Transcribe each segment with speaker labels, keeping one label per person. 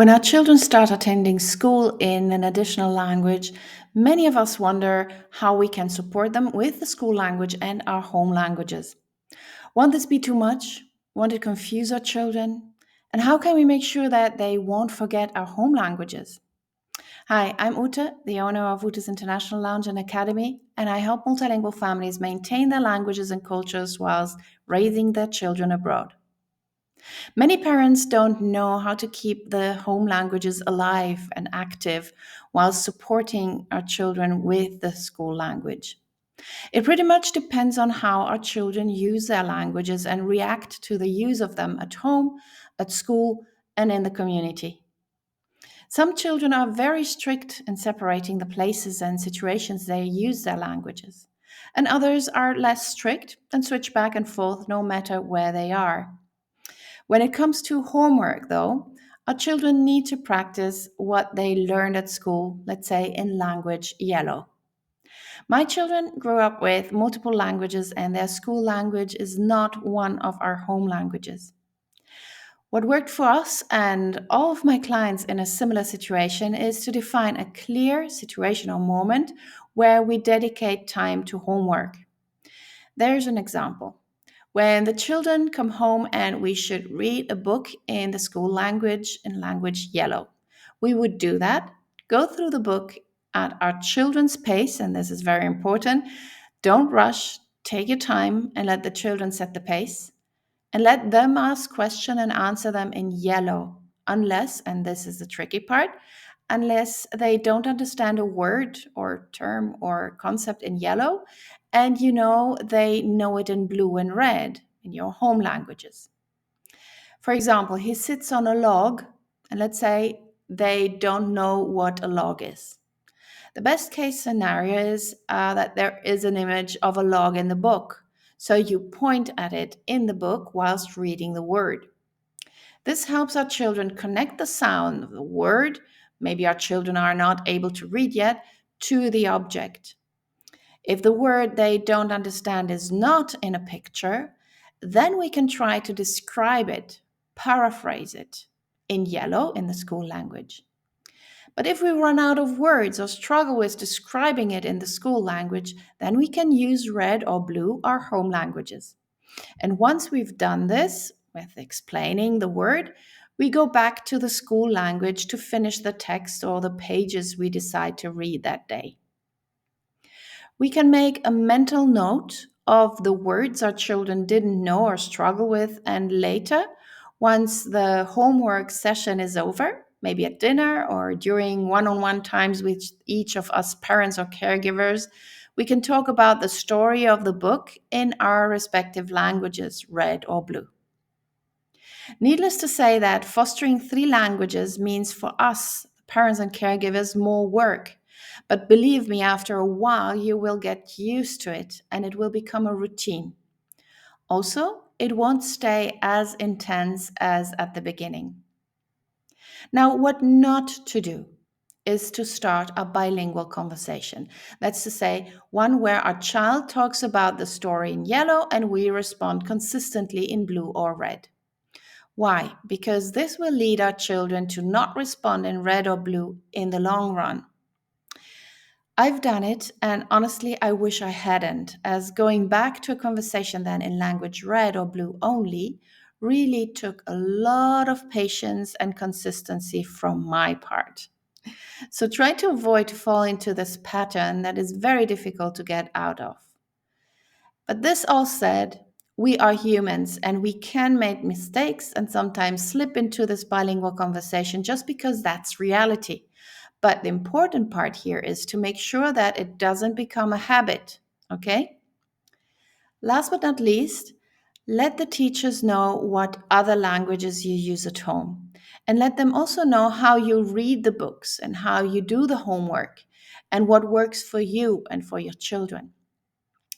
Speaker 1: When our children start attending school in an additional language, many of us wonder how we can support them with the school language and our home languages. Won't this be too much? Won't it confuse our children? And how can we make sure that they won't forget our home languages? Hi, I'm Ute, the owner of Ute's International Lounge and Academy, and I help multilingual families maintain their languages and cultures whilst raising their children abroad. Many parents don't know how to keep the home languages alive and active while supporting our children with the school language. It pretty much depends on how our children use their languages and react to the use of them at home, at school, and in the community. Some children are very strict in separating the places and situations they use their languages, and others are less strict and switch back and forth no matter where they are. When it comes to homework, though, our children need to practice what they learned at school, let's say in language yellow. My children grew up with multiple languages, and their school language is not one of our home languages. What worked for us and all of my clients in a similar situation is to define a clear situational moment where we dedicate time to homework. There's an example. When the children come home and we should read a book in the school language, in language yellow, we would do that, go through the book at our children's pace, and this is very important. Don't rush, take your time and let the children set the pace, and let them ask questions and answer them in yellow, unless, and this is the tricky part, unless they don't understand a word or term or concept in yellow, and they know it in blue and red in your home languages. For example, he sits on a log, and let's say they don't know what a log is. The best case scenario is that there is an image of a log in the book. So you point at it in the book whilst reading the word. This helps our children connect the sound of the word, maybe our children are not able to read yet, to the object. If the word they don't understand is not in a picture, then we can try to describe it, paraphrase it in yellow in the school language. But if we run out of words or struggle with describing it in the school language, then we can use red or blue, our home languages. And once we've done this with explaining the word, we go back to the school language to finish the text or the pages we decide to read that day. We can make a mental note of the words our children didn't know or struggle with, and later, once the homework session is over, maybe at dinner or during one-on-one times with each of us parents or caregivers, we can talk about the story of the book in our respective languages, red or blue. Needless to say that fostering three languages means for us, parents and caregivers, more work. But believe me, after a while, you will get used to it and it will become a routine. Also, it won't stay as intense as at the beginning. Now, what not to do is to start a bilingual conversation. That's to say, one where our child talks about the story in yellow and we respond consistently in blue or red. Why? Because this will lead our children to not respond in red or blue in the long run. I've done it, and honestly, I wish I hadn't, as going back to a conversation then in language red or blue only really took a lot of patience and consistency from my part. So try to avoid to fall into this pattern that is very difficult to get out of. But this all said, we are humans and we can make mistakes and sometimes slip into this bilingual conversation just because that's reality. But the important part here is to make sure that it doesn't become a habit, okay? Last but not least, let the teachers know what other languages you use at home. And let them also know how you read the books and how you do the homework and what works for you and for your children.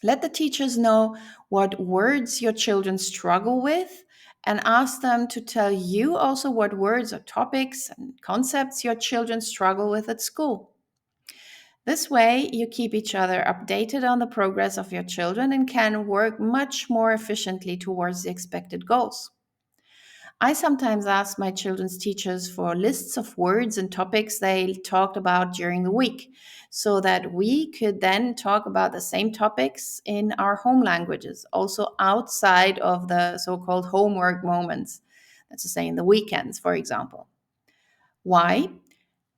Speaker 1: Let the teachers know what words your children struggle with and ask them to tell you also what words or topics and concepts your children struggle with at school. This way, you keep each other updated on the progress of your children and can work much more efficiently towards the expected goals. I sometimes ask my children's teachers for lists of words and topics they talked about during the week so that we could then talk about the same topics in our home languages, also outside of the so called homework moments. That's to say, in the weekends, for example. Why?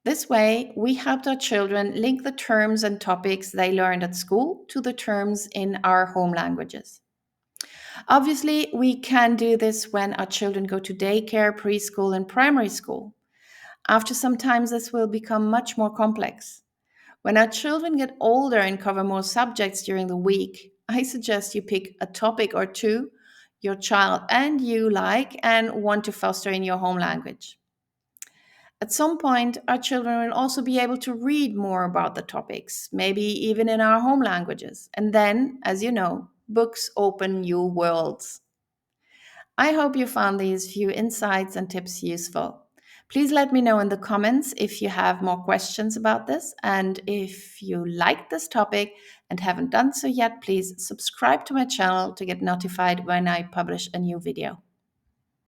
Speaker 1: This way, we helped our children link the terms and topics they learned at school to the terms in our home languages. Obviously, we can do this when our children go to daycare, preschool, and primary school. After some time, this will become much more complex. When our children get older and cover more subjects during the week, I suggest you pick a topic or two your child and you like and want to foster in your home language. At some point, our children will also be able to read more about the topics, maybe even in our home languages. And then, as you know, books open new worlds. I hope you found these few insights and tips useful. Please let me know in the comments if you have more questions about this. And if you like this topic and haven't done so yet, please subscribe to my channel to get notified when I publish a new video.